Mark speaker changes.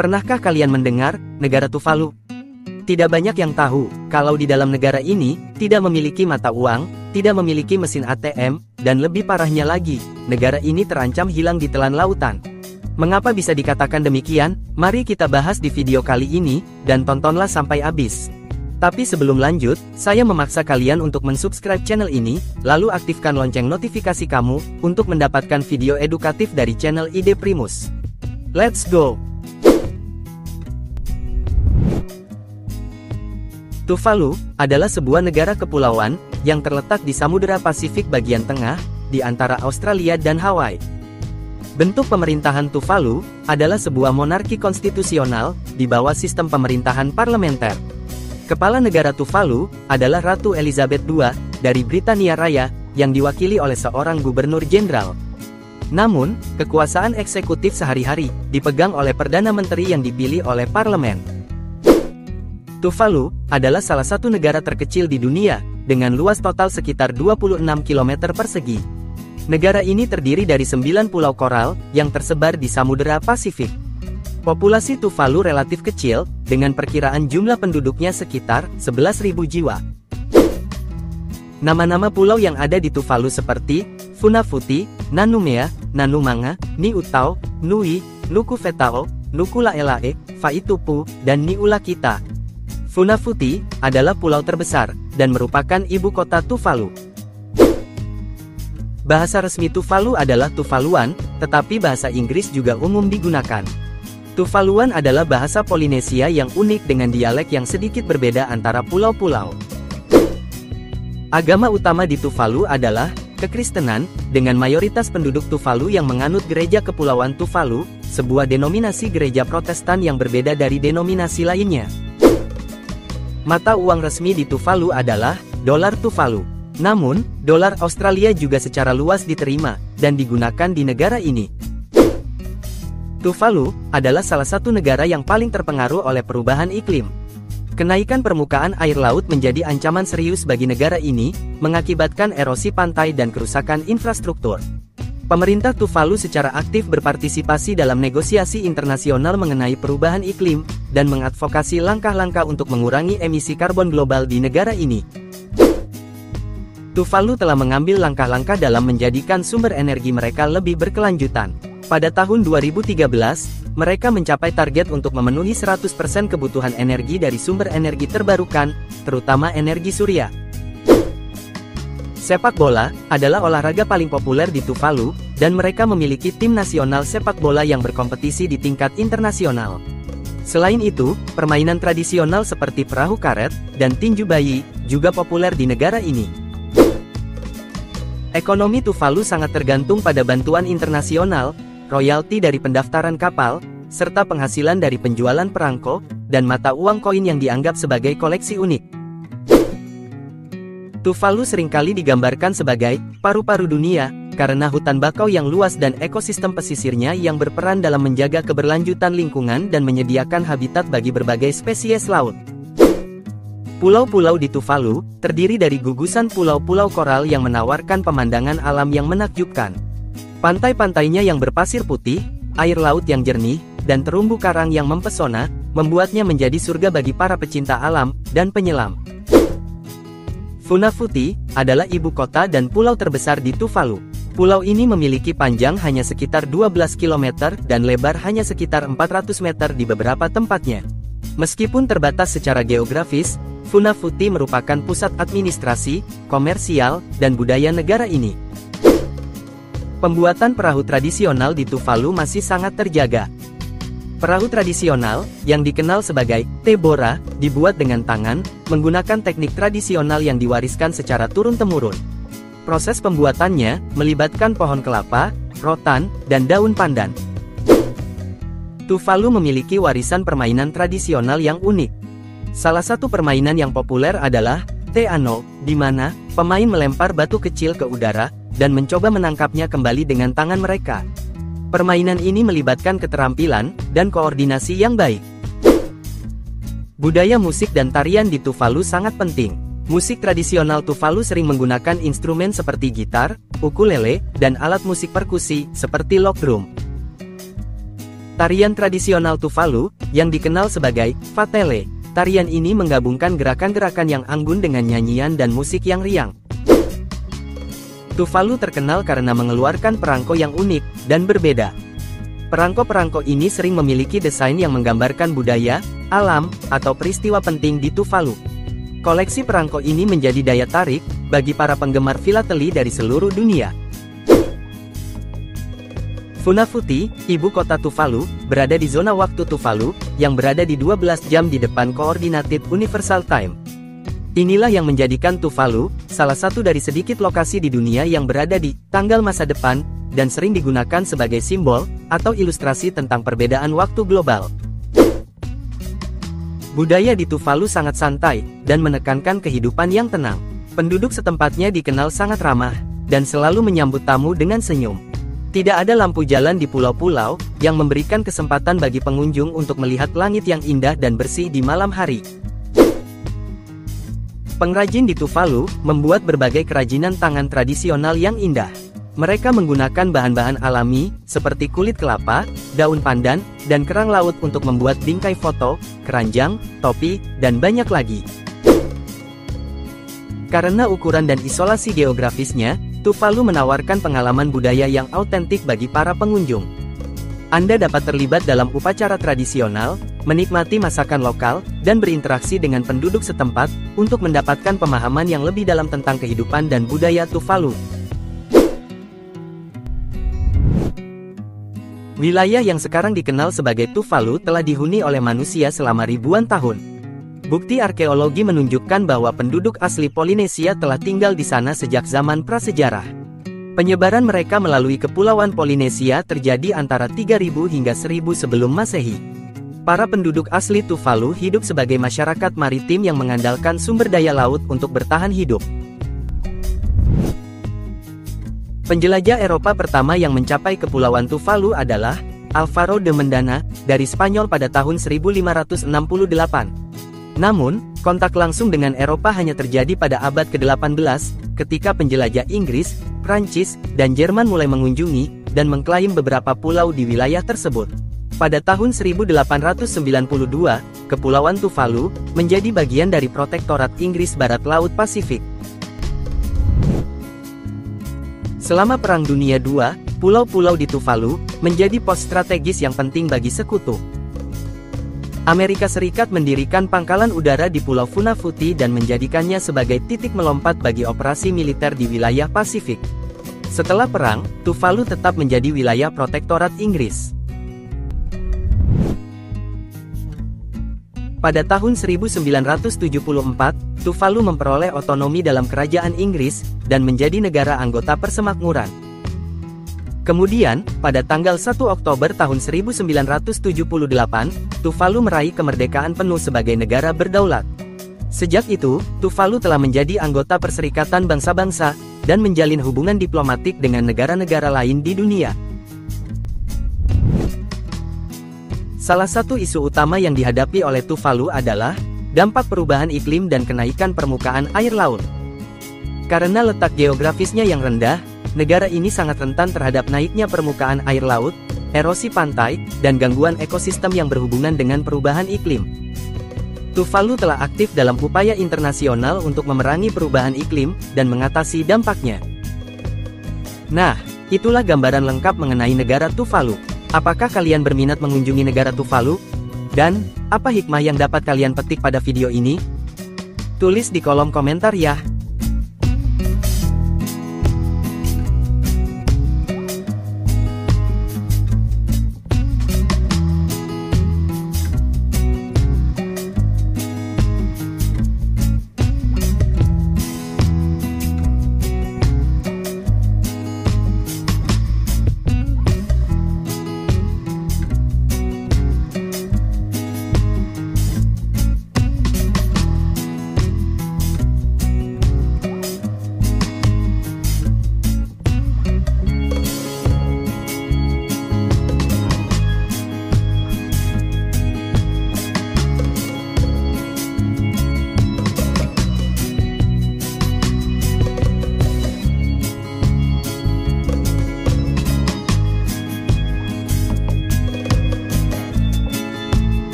Speaker 1: Pernahkah kalian mendengar negara Tuvalu? Tidak banyak yang tahu kalau di dalam negara ini tidak memiliki mata uang, tidak memiliki mesin ATM, dan lebih parahnya lagi, negara ini terancam hilang di telan lautan. Mengapa bisa dikatakan demikian? Mari kita bahas di video kali ini, dan tontonlah sampai habis. Tapi sebelum lanjut, saya memaksa kalian untuk mensubscribe channel ini, lalu aktifkan lonceng notifikasi kamu, untuk mendapatkan video edukatif dari channel Ide Primus. Let's go! Tuvalu adalah sebuah negara kepulauan yang terletak di Samudera Pasifik bagian tengah, di antara Australia dan Hawaii. Bentuk pemerintahan Tuvalu adalah sebuah monarki konstitusional di bawah sistem pemerintahan parlementer. Kepala negara Tuvalu adalah Ratu Elizabeth II dari Britania Raya yang diwakili oleh seorang gubernur jenderal. Namun, kekuasaan eksekutif sehari-hari dipegang oleh Perdana Menteri yang dipilih oleh parlemen. Tuvalu adalah salah satu negara terkecil di dunia, dengan luas total sekitar 26 km persegi. Negara ini terdiri dari 9 pulau koral, yang tersebar di Samudera Pasifik. Populasi Tuvalu relatif kecil, dengan perkiraan jumlah penduduknya sekitar 11.000 jiwa. Nama-nama pulau yang ada di Tuvalu seperti Funafuti, Nanumea, Nanumanga, Niutau, Nui, Nukufetao, Nukulaelae, Faitupu, dan Niulakita. Funafuti adalah pulau terbesar, dan merupakan ibu kota Tuvalu. Bahasa resmi Tuvalu adalah Tuvaluan, tetapi bahasa Inggris juga umum digunakan. Tuvaluan adalah bahasa Polinesia yang unik dengan dialek yang sedikit berbeda antara pulau-pulau. Agama utama di Tuvalu adalah Kekristenan, dengan mayoritas penduduk Tuvalu yang menganut Gereja Kepulauan Tuvalu, sebuah denominasi gereja Protestan yang berbeda dari denominasi lainnya. Mata uang resmi di Tuvalu adalah dolar Tuvalu. Namun, dolar Australia juga secara luas diterima dan digunakan di negara ini. Tuvalu adalah salah satu negara yang paling terpengaruh oleh perubahan iklim. Kenaikan permukaan air laut menjadi ancaman serius bagi negara ini, mengakibatkan erosi pantai dan kerusakan infrastruktur. Pemerintah Tuvalu secara aktif berpartisipasi dalam negosiasi internasional mengenai perubahan iklim, dan mengadvokasi langkah-langkah untuk mengurangi emisi karbon global di negara ini. Tuvalu telah mengambil langkah-langkah dalam menjadikan sumber energi mereka lebih berkelanjutan. Pada tahun 2013, mereka mencapai target untuk memenuhi 100% kebutuhan energi dari sumber energi terbarukan, terutama energi surya. Sepak bola adalah olahraga paling populer di Tuvalu, dan mereka memiliki tim nasional sepak bola yang berkompetisi di tingkat internasional. Selain itu, permainan tradisional seperti perahu karet dan tinju bayi juga populer di negara ini. Ekonomi Tuvalu sangat tergantung pada bantuan internasional, royalti dari pendaftaran kapal, serta penghasilan dari penjualan perangko dan mata uang koin yang dianggap sebagai koleksi unik. Tuvalu seringkali digambarkan sebagai paru-paru dunia, karena hutan bakau yang luas dan ekosistem pesisirnya yang berperan dalam menjaga keberlanjutan lingkungan dan menyediakan habitat bagi berbagai spesies laut. Pulau-pulau di Tuvalu terdiri dari gugusan pulau-pulau koral yang menawarkan pemandangan alam yang menakjubkan. Pantai-pantainya yang berpasir putih, air laut yang jernih, dan terumbu karang yang mempesona, membuatnya menjadi surga bagi para pecinta alam dan penyelam. Funafuti adalah ibu kota dan pulau terbesar di Tuvalu. Pulau ini memiliki panjang hanya sekitar 12 km dan lebar hanya sekitar 400 meter di beberapa tempatnya. Meskipun terbatas secara geografis, Funafuti merupakan pusat administrasi, komersial, dan budaya negara ini. Pembuatan perahu tradisional di Tuvalu masih sangat terjaga. Perahu tradisional, yang dikenal sebagai tebora, dibuat dengan tangan, menggunakan teknik tradisional yang diwariskan secara turun-temurun. Proses pembuatannya melibatkan pohon kelapa, rotan, dan daun pandan. Tuvalu memiliki warisan permainan tradisional yang unik. Salah satu permainan yang populer adalah Te Ano, di mana pemain melempar batu kecil ke udara dan mencoba menangkapnya kembali dengan tangan mereka. Permainan ini melibatkan keterampilan dan koordinasi yang baik. Budaya musik dan tarian di Tuvalu sangat penting. Musik tradisional Tuvalu sering menggunakan instrumen seperti gitar, ukulele, dan alat musik perkusi seperti log drum. Tarian tradisional Tuvalu, yang dikenal sebagai Vatele. Tarian ini menggabungkan gerakan-gerakan yang anggun dengan nyanyian dan musik yang riang. Tuvalu terkenal karena mengeluarkan perangko yang unik dan berbeda. Perangko-perangko ini sering memiliki desain yang menggambarkan budaya, alam, atau peristiwa penting di Tuvalu. Koleksi perangko ini menjadi daya tarik bagi para penggemar filateli dari seluruh dunia. Funafuti, ibu kota Tuvalu, berada di zona waktu Tuvalu, yang berada di 12 jam di depan Coordinated Universal Time. Inilah yang menjadikan Tuvalu, salah satu dari sedikit lokasi di dunia yang berada di tanggal masa depan, dan sering digunakan sebagai simbol, atau ilustrasi tentang perbedaan waktu global. Budaya di Tuvalu sangat santai, dan menekankan kehidupan yang tenang. Penduduk setempatnya dikenal sangat ramah, dan selalu menyambut tamu dengan senyum. Tidak ada lampu jalan di pulau-pulau, yang memberikan kesempatan bagi pengunjung untuk melihat langit yang indah dan bersih di malam hari. Pengrajin di Tuvalu membuat berbagai kerajinan tangan tradisional yang indah. Mereka menggunakan bahan-bahan alami, seperti kulit kelapa, daun pandan, dan kerang laut untuk membuat bingkai foto, keranjang, topi, dan banyak lagi. Karena ukuran dan isolasi geografisnya, Tuvalu menawarkan pengalaman budaya yang autentik bagi para pengunjung. Anda dapat terlibat dalam upacara tradisional, menikmati masakan lokal, dan berinteraksi dengan penduduk setempat, untuk mendapatkan pemahaman yang lebih dalam tentang kehidupan dan budaya Tuvalu. Wilayah yang sekarang dikenal sebagai Tuvalu telah dihuni oleh manusia selama ribuan tahun. Bukti arkeologi menunjukkan bahwa penduduk asli Polinesia telah tinggal di sana sejak zaman prasejarah. Penyebaran mereka melalui kepulauan Polinesia terjadi antara 3000 hingga 1000 sebelum Masehi. Para penduduk asli Tuvalu hidup sebagai masyarakat maritim yang mengandalkan sumber daya laut untuk bertahan hidup. Penjelajah Eropa pertama yang mencapai kepulauan Tuvalu adalah Alvaro de Mendana, dari Spanyol pada tahun 1568. Namun, kontak langsung dengan Eropa hanya terjadi pada abad ke-18, ketika penjelajah Inggris, Prancis, dan Jerman mulai mengunjungi, dan mengklaim beberapa pulau di wilayah tersebut. Pada tahun 1892, Kepulauan Tuvalu menjadi bagian dari Protektorat Inggris Barat Laut Pasifik. Selama Perang Dunia II, pulau-pulau di Tuvalu menjadi pos strategis yang penting bagi sekutu. Amerika Serikat mendirikan pangkalan udara di Pulau Funafuti dan menjadikannya sebagai titik melompat bagi operasi militer di wilayah Pasifik. Setelah perang, Tuvalu tetap menjadi wilayah protektorat Inggris. Pada tahun 1974, Tuvalu memperoleh otonomi dalam kerajaan Inggris, dan menjadi negara anggota persemakmuran. Kemudian, pada tanggal 1 Oktober tahun 1978, Tuvalu meraih kemerdekaan penuh sebagai negara berdaulat. Sejak itu, Tuvalu telah menjadi anggota Perserikatan Bangsa-Bangsa, dan menjalin hubungan diplomatik dengan negara-negara lain di dunia. Salah satu isu utama yang dihadapi oleh Tuvalu adalah dampak perubahan iklim dan kenaikan permukaan air laut. Karena letak geografisnya yang rendah, negara ini sangat rentan terhadap naiknya permukaan air laut, erosi pantai, dan gangguan ekosistem yang berhubungan dengan perubahan iklim. Tuvalu telah aktif dalam upaya internasional untuk memerangi perubahan iklim dan mengatasi dampaknya. Nah, itulah gambaran lengkap mengenai negara Tuvalu. Apakah kalian berminat mengunjungi negara Tuvalu? Dan, apa hikmah yang dapat kalian petik pada video ini? Tulis di kolom komentar ya.